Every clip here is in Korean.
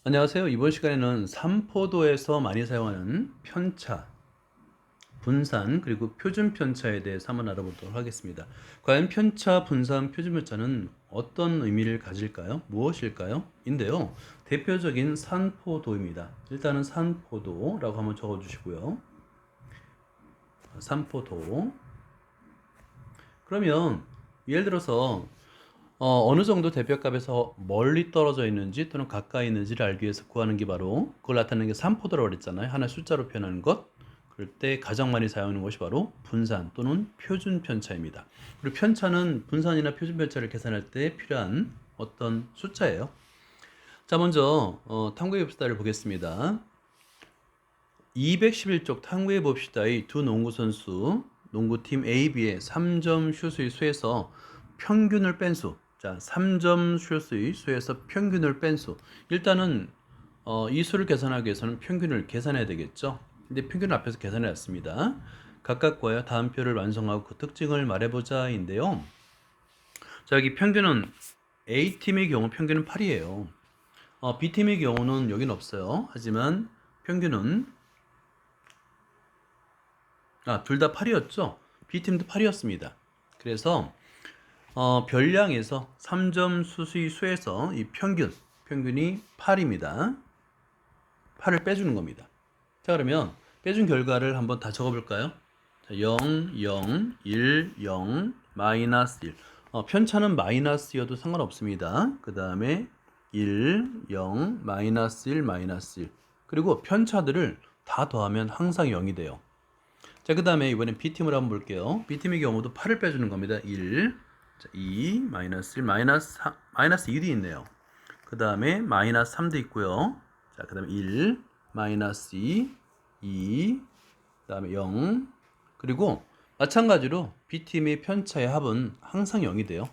안녕하세요. 이번 시간에는 삼포도에서 많이 사용하는 편차, 분산, 그리고 표준 편차에 대해서 한번 알아보도록 하겠습니다. 과연 편차, 분산, 표준 편차는 어떤 의미를 가질까요? 무엇일까요? 인데요. 대표적인 산포도입니다. 일단은 산포도라고 한번 적어 주시고요. 산포도. 그러면 예를 들어서 어느 정도 대표값에서 멀리 떨어져 있는지 또는 가까이 있는지를 알기 위해서 구하는 게 바로 그걸 나타내는 게 산포도라고 그랬잖아요. 하나의 숫자로 표현하는 것. 그럴 때 가장 많이 사용하는 것이 바로 분산 또는 표준 편차입니다. 그리고 편차는 분산이나 표준 편차를 계산할 때 필요한 어떤 숫자예요. 자, 먼저 탐구해 봅시다를 보겠습니다. 211쪽 탐구해 봅시다의 두 농구 선수, 농구팀 A, B의 3점 슛의 수에서 평균을 뺀 수. 자, 3점 슛의 수에서 평균을 뺀 수. 일단은 이 수를 계산하기 위해서는 평균을 계산해야 되겠죠. 근데 평균을 앞에서 계산해 놨습니다. 각각과의 다음표를 완성하고 그 특징을 말해보자인데요. 자, 여기 평균은 A팀의 경우 평균은 8이에요. B팀의 경우는 여기는 없어요. 하지만 평균은 둘 다 8이었죠. B팀도 8이었습니다. 그래서 별량에서 3점 수의 수에서 이 평균이 8입니다. 8을 빼주는 겁니다. 자, 그러면 빼준 결과를 한번 다 적어볼까요? 자, 0, 0, 1, 0, 마이너스 1. 편차는 마이너스여도 상관없습니다. 그 다음에 1, 0, 마이너스 1, 마이너스 1. 그리고 편차들을 다 더하면 항상 0이 돼요. 자, 그 다음에 이번엔 B팀을 한번 볼게요. B팀의 경우도 8을 빼주는 겁니다. 1, 자, 2, 마이너스 1, 마이너스 1이 있네요. 그 다음에 마이너스 3도 있고요. 자, 그 다음에 1, 마이너스 2, 그 다음에 0. 그리고 마찬가지로 B팀의 편차의 합은 항상 0이 돼요.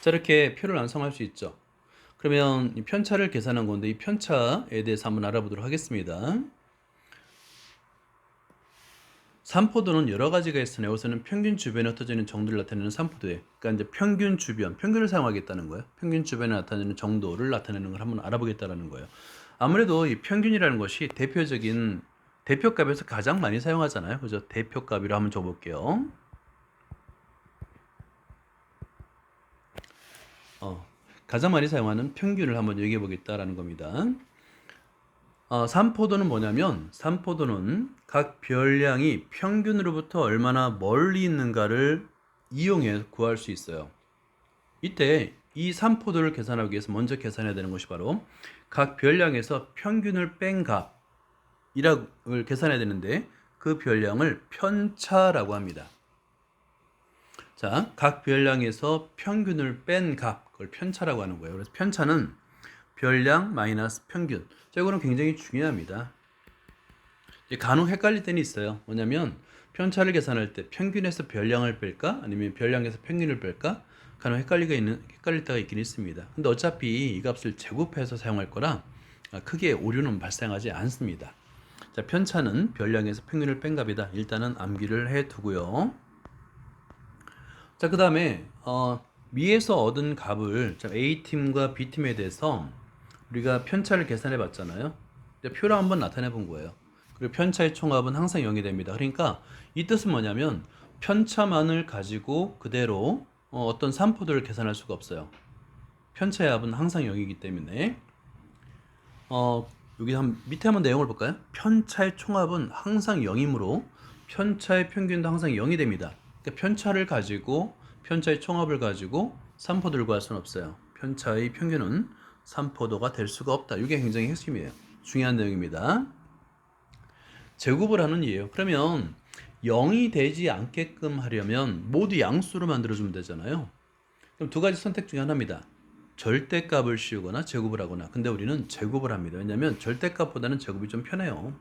자, 이렇게 표를 완성할 수 있죠. 그러면 이 편차를 계산한 건데 이 편차에 대해서 한번 알아보도록 하겠습니다. 산포도는 여러 가지가 있으나 여기서는 평균 주변에 흩어져 있는 정도를 나타내는 산포도에, 그러니까 이제 평균 주변, 평균을 사용하겠다는 거예요. 평균 주변에 나타내는 정도를 나타내는 걸 한번 알아보겠다라는 거예요. 아무래도 이 평균이라는 것이 대표적인 대표값에서 가장 많이 사용하잖아요. 그죠? 대표값이라 한번 줘볼게요. 가장 많이 사용하는 평균을 한번 얘기해 보겠다라는 겁니다. 산포도는 뭐냐면 산포도는 각 별량이 평균으로부터 얼마나 멀리 있는가를 이용해 구할 수 있어요. 이때 이 산포도를 계산하기 위해서 먼저 계산해야 되는 것이 바로 각 별량에서 평균을 뺀 값이라고 계산해야 되는데 그 별량을 편차라고 합니다. 자, 각 별량에서 평균을 뺀 값, 그걸 편차라고 하는 거예요. 그래서 편차는 별량 마이너스 평균. 자, 이거는 굉장히 중요합니다. 간혹 헷갈릴 때는 있어요. 뭐냐면 편차를 계산할 때 평균에서 별량을 뺄까? 아니면 별량에서 평균을 뺄까? 간혹 헷갈릴 때가 있긴 있습니다. 근데 어차피 이 값을 제곱해서 사용할 거라 크게 오류는 발생하지 않습니다. 자, 편차는 별량에서 평균을 뺀 값이다. 일단은 암기를 해 두고요. 자, 그 다음에 미에서 얻은 값을 A팀과 B팀에 대해서 우리가 편차를 계산해 봤잖아요. 표로 한번 나타내 본 거예요. 그리고 편차의 총합은 항상 0이 됩니다. 그러니까 이 뜻은 뭐냐면 편차만을 가지고 그대로 어떤 산포도를 계산할 수가 없어요. 편차의 합은 항상 0이기 때문에 여기 밑에 한번 내용을 볼까요? 편차의 총합은 항상 0이므로 편차의 평균도 항상 0이 됩니다. 그러니까 편차를 가지고 편차의 총합을 가지고 산포도를 구할 수는 없어요. 편차의 평균은 산포도가 될 수가 없다. 이게 굉장히 핵심이에요. 중요한 내용입니다. 제곱을 하는 이에요. 그러면 0이 되지 않게끔 하려면 모두 양수로 만들어주면 되잖아요. 그럼 두 가지 선택 중에 하나입니다. 절대값을 씌우거나 제곱을 하거나. 근데 우리는 제곱을 합니다. 왜냐하면 절대값보다는 제곱이 좀 편해요.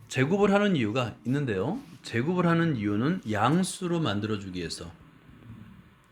제곱을 하는 이유가 있는데요. 제곱을 하는 이유는 양수로 만들어주기 위해서,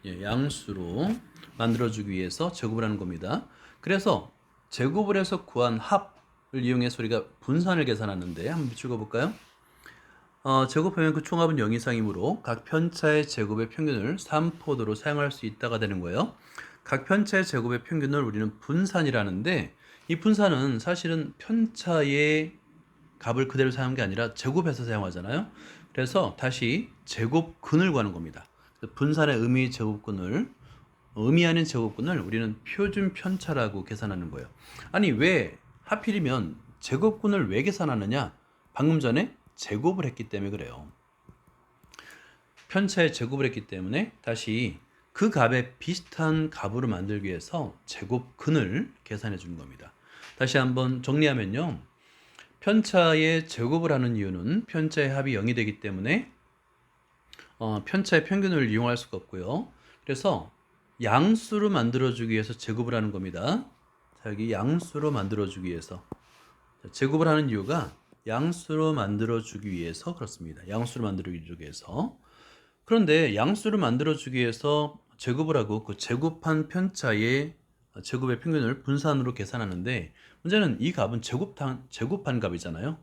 양수로 만들어주기 위해서 제곱을 하는 겁니다. 그래서 제곱을 해서 구한 합을 이용해서 우리가 분산을 계산하는데 한번 찍어볼까요? 제곱하면 그 총합은 0 이상이므로 각 편차의 제곱의 평균을 3포도로 사용할 수 있다가 되는 거예요. 각 편차의 제곱의 평균을 우리는 분산이라는데, 이 분산은 사실은 편차의 값을 그대로 사용한 게 아니라 제곱해서 사용하잖아요. 그래서 다시 제곱근을 구하는 겁니다. 분산의 의미 아닌 제곱근을 우리는 표준 편차라고 계산하는 거예요. 아니, 왜 하필이면 제곱근을 왜 계산하느냐? 방금 전에 제곱을 했기 때문에 그래요. 편차의 제곱을 했기 때문에 다시 그 값에 비슷한 값으로 만들기 위해서 제곱근을 계산해 주는 겁니다. 다시 한번 정리하면요. 편차의 제곱을 하는 이유는 편차의 합이 0이 되기 때문에 편차의 평균을 이용할 수가 없고요. 그래서 양수로 만들어주기 위해서 제곱을 하는 겁니다. 자, 여기 양수로 만들어주기 위해서. 제곱을 하는 이유가 양수로 만들어주기 위해서 그렇습니다. 양수로 만들어주기 위해서. 그런데 양수를 만들어주기 위해서 제곱을 하고 그 제곱한 편차의 제곱의 평균을 분산으로 계산하는데, 문제는 이 값은 제곱한 값이잖아요.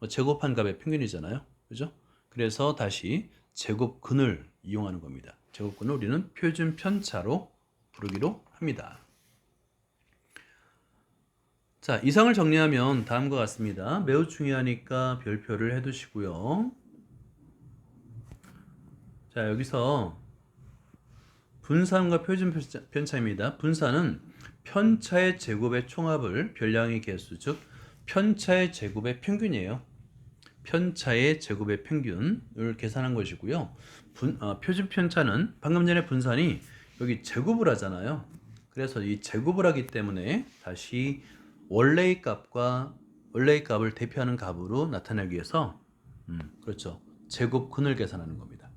제곱한 값의 평균이잖아요. 그죠? 그래서 다시 제곱근을 이용하는 겁니다. 제곱근을 우리는 표준 편차로 부르기로 합니다. 자, 이상을 정리하면 다음과 같습니다. 매우 중요하니까 별표를 해두시고요. 자, 여기서 분산과 표준 편차입니다. 분산은 편차의 제곱의 총합을 별량의 개수, 즉 편차의 제곱의 평균이에요. 편차의 제곱의 평균을 계산한 것이고요. 표준 편차는 방금 전에 분산이 여기 제곱을 하잖아요. 그래서 이 제곱을 하기 때문에 다시 원래의 값을 대표하는 값으로 나타내기 위해서 그렇죠. 제곱근을 계산하는 겁니다.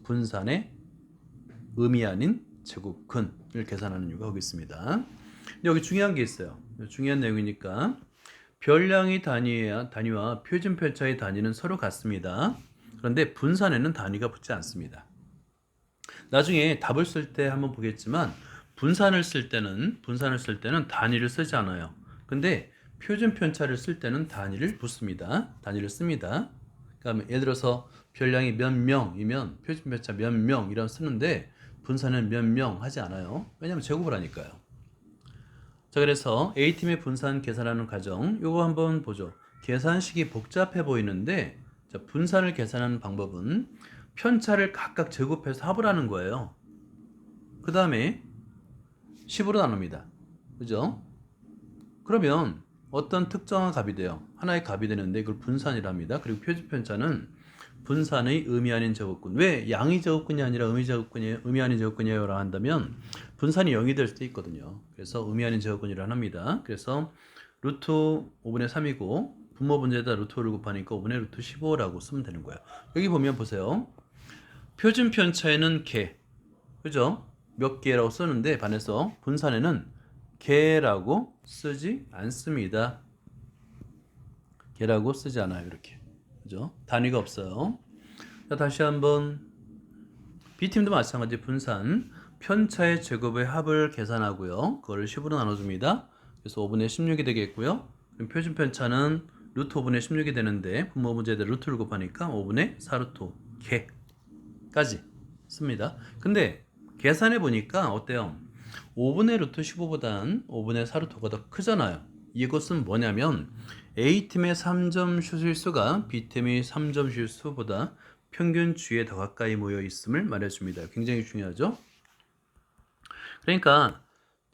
분산의 의미 아닌 제곱근을 계산하는 이유가 거기 있습니다. 근데 여기 중요한 게 있어요. 중요한 내용이니까 별량의 단위와 표준 편차의 단위는 서로 같습니다. 그런데 분산에는 단위가 붙지 않습니다. 나중에 답을 쓸 때 한번 보겠지만 분산을 쓸 때는 단위를 쓰지 않아요. 근데 표준 편차를 쓸 때는 단위를 붙습니다. 단위를 씁니다. 그러니까 예를 들어서 별량이 몇 명이면 표준 편차 몇 명이라고 쓰는데 분산은 몇 명 하지 않아요. 왜냐하면 제곱을 하니까요. 자, 그래서 A팀의 분산 계산하는 과정, 요거 한번 보죠. 계산식이 복잡해 보이는데, 자, 분산을 계산하는 방법은 편차를 각각 제곱해서 합을 하는 거예요. 그 다음에 10으로 나눕니다. 그죠? 그러면 어떤 특정한 값이 돼요. 하나의 값이 되는데 이걸 분산이랍니다. 그리고 표준 편차는 분산의 의미 아닌 제곱근. 왜 양의 제곱근이 아니라 의미 아닌 제곱근이에요? 라고 한다면 분산이 0이 될 수도 있거든요. 그래서 의미 아닌 제곱근이라 합니다. 그래서 루트 5분의 3이고 분모 분자에다 루트 5를 곱하니까 5분의 루트 15라고 쓰면 되는 거예요. 여기 보면 보세요. 표준 편차에는 개, 그죠? 몇 개라고 쓰는데 반해서 분산에는 개라고 쓰지 않습니다. 개라고 쓰지 않아요. 이렇게. 그죠? 단위가 없어요. 자, 다시 한번 B팀도 마찬가지 분산 편차의 제곱의 합을 계산하고요. 그거를 10으로 나눠줍니다. 그래서 5분의 16이 되겠고요. 그럼 표준 편차는 루트 5분의 16이 되는데 분모 문제에다 루트를 곱하니까 5분의 4루트 개까지 씁니다. 근데 계산해 보니까 어때요? 5분의 루트 15보단 5분의 4루트가 더 크잖아요. 이것은 뭐냐면 A팀의 3점 실수가 B팀의 3점 실수보다 평균 주에 더 가까이 모여 있음을 말해줍니다. 굉장히 중요하죠? 그러니까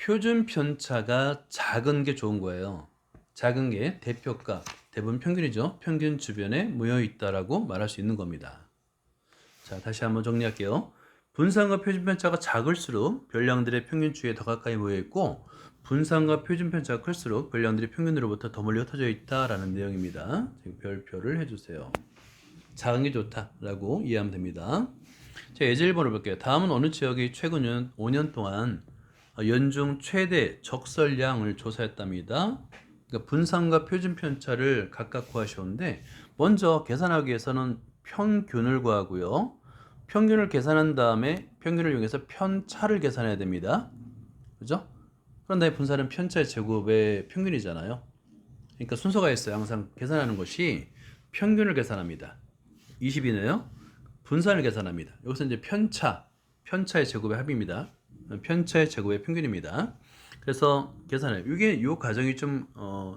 표준 편차가 작은 게 좋은 거예요. 작은 게 대표값, 대부분 평균이죠. 평균 주변에 모여 있다라고 말할 수 있는 겁니다. 자, 다시 한번 정리할게요. 분산과 표준 편차가 작을수록 별량들의 평균 주에 더 가까이 모여 있고, 분산과 표준 편차가 클수록 별량들이 평균으로부터 더 멀리 흩어져 있다라는 내용입니다. 별표를 해주세요. 작은 게 좋다라고 이해하면 됩니다. 자, 예제 1번을 볼게요. 다음은 어느 지역이 최근 5년 동안 연중 최대 적설량을 조사했답니다. 그러니까 분산과 표준 편차를 각각 구하셨는데, 먼저 계산하기 위해서는 평균을 구하고요. 평균을 계산한 다음에 평균을 이용해서 편차를 계산해야 됩니다. 그죠? 그런데 분산은 편차의 제곱의 평균이잖아요. 그러니까 순서가 있어요. 항상 계산하는 것이 평균을 계산합니다. 20이네요. 분산을 계산합니다. 여기서 이제 편차의 제곱의 합입니다. 편차의 제곱의 평균입니다. 그래서 계산해요. 이게 이 과정이 좀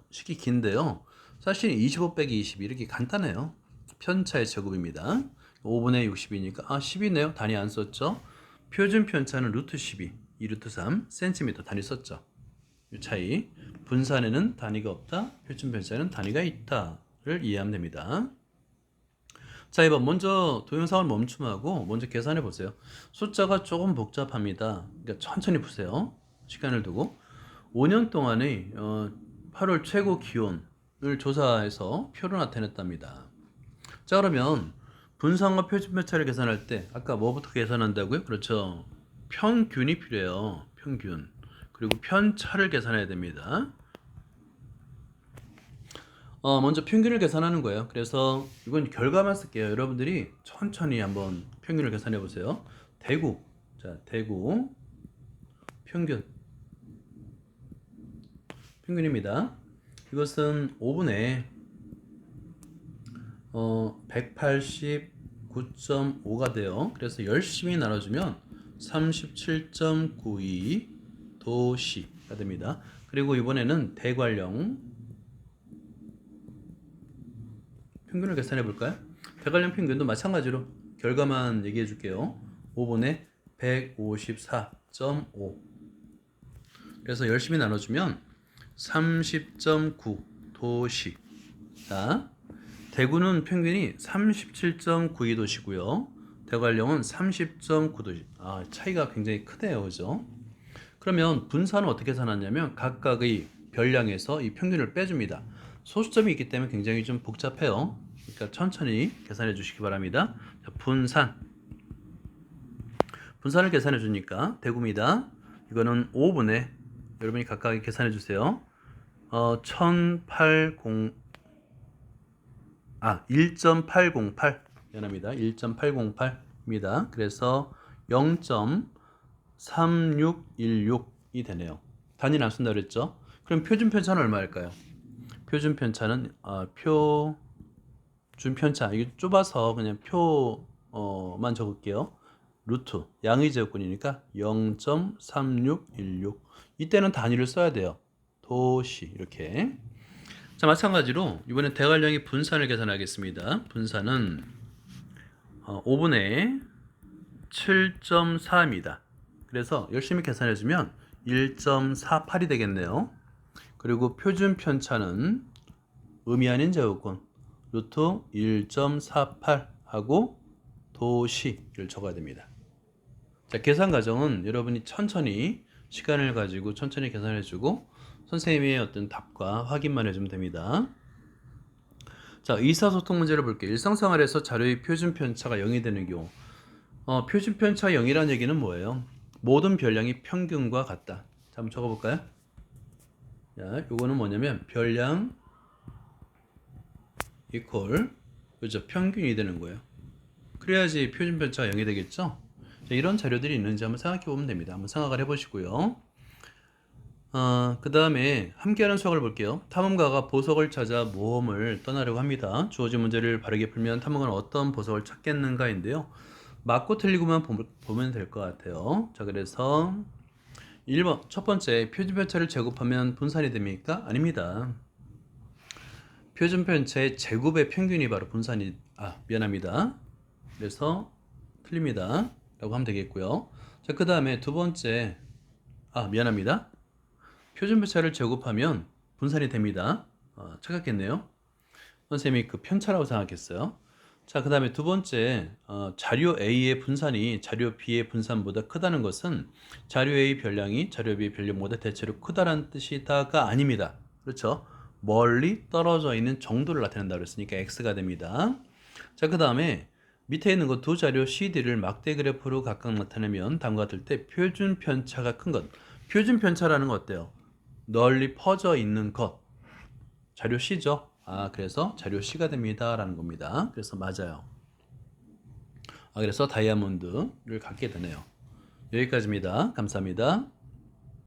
시기 긴데요. 사실 25 빼기 20 이렇게 간단해요. 편차의 제곱입니다. 5분의 60이니까 10이네요. 단위 안 썼죠. 표준 편차는 루트 12, 2 루트 3 cm 단위 썼죠. 이 차이. 분산에는 단위가 없다. 표준 편차에는 단위가 있다를 이해하면 됩니다. 자, 이번 먼저 동영상을 멈춤하고 먼저 계산해 보세요. 숫자가 조금 복잡합니다. 그러니까 천천히 푸세요. 시간을 두고 5년 동안의 8월 최고 기온을 조사해서 표를 나타냈답니다. 자, 그러면 분산과 표준 편차를 계산할 때 아까 뭐부터 계산한다고요? 그렇죠. 평균이 필요해요. 평균. 그리고 편차를 계산해야 됩니다. 먼저 평균을 계산하는 거예요. 그래서 이건 결과만 쓸게요. 여러분들이 천천히 한번 평균을 계산해 보세요. 대구. 자, 대구 평균. 평균입니다. 이것은 5분의 189.5가 돼요. 그래서 열심히 나눠주면 37.92 도시가 됩니다. 그리고 이번에는 대관령 평균을 계산해 볼까요? 대관령 평균도 마찬가지로 결과만 얘기해 줄게요. 5분의 154.5. 그래서 열심히 나눠주면 30.9 도시. 자, 대구는 평균이 37.92도시고요. 대관령은 30.9도시. 차이가 굉장히 크네요. 그죠? 그러면 분산은 어떻게 계산하냐면 각각의 별량에서 이 평균을 빼줍니다. 소수점이 있기 때문에 굉장히 좀 복잡해요. 그러니까 천천히 계산해 주시기 바랍니다. 자, 분산을 계산해 주니까 대구입니다. 이거는 5분의 여러분이 각각 계산해 주세요. 1.808 미안합니다. 1.808입니다. 그래서 0.3616이 되네요. 단위는 안 쓴다 그랬죠? 그럼 표준 편차는 얼마일까요? 표준 편차는 표준 편차 이게 좁아서 그냥 표만 적을게요. 루트 양의 제곱근이니까 0.3616. 이때는 단위를 써야 돼요. 도시 이렇게. 자, 마찬가지로 이번엔 대관령의 분산을 계산하겠습니다. 분산은 5분의 7.4입니다. 그래서 열심히 계산해주면 1.48이 되겠네요. 그리고 표준 편차는 의미 아닌 제곱근 루트 1.48하고 도시를 적어야 됩니다. 자, 계산 과정은 여러분이 천천히 시간을 가지고 천천히 계산해주고 선생님의 어떤 답과 확인만 해주면 됩니다. 자, 의사소통 문제를 볼게요. 일상생활에서 자료의 표준 편차가 0이 되는 경우 표준 편차 0이라는 얘기는 뭐예요? 모든 별량이 평균과 같다. 자, 한번 적어볼까요? 자, 요거는 뭐냐면 별량 이퀄 그죠? 평균이 되는 거예요. 그래야지 표준 편차가 0이 되겠죠? 자, 이런 자료들이 있는지 한번 생각해 보면 됩니다. 한번 생각을 해보시고요. 그 다음에 함께하는 수학을 볼게요. 탐험가가 보석을 찾아 모험을 떠나려고 합니다. 주어진 문제를 바르게 풀면 탐험가는 어떤 보석을 찾겠는가인데요. 맞고 틀리고만 보면 될 것 같아요. 자, 그래서 1번 첫 번째 표준 편차를 제곱하면 분산이 됩니까? 아닙니다. 표준 편차의 제곱의 평균이 바로 분산이 미안합니다. 그래서 틀립니다. 라고 하면 되겠고요. 자, 그 다음에 두 번째 미안합니다. 표준 편차를 제곱하면 분산이 됩니다. 착각했네요. 선생님이 그 편차라고 생각했어요. 자, 그 다음에 두 번째 자료 A의 분산이 자료 B의 분산보다 크다는 것은 자료 A 별량이 자료 B 별량보다 대체로 크다라는 뜻이다가 아닙니다. 그렇죠? 멀리 떨어져 있는 정도를 나타낸다 그랬으니까 X가 됩니다. 자, 그 다음에 밑에 있는 것 두 자료 CD를 막대 그래프로 각각 나타내면 다음과 같을 때 표준 편차가 큰 것. 표준 편차라는 건 어때요? 널리 퍼져 있는 것. 자료 C죠. 그래서 자료 C가 됩니다. 라는 겁니다. 그래서 맞아요. 그래서 다이아몬드를 갖게 되네요. 여기까지입니다. 감사합니다.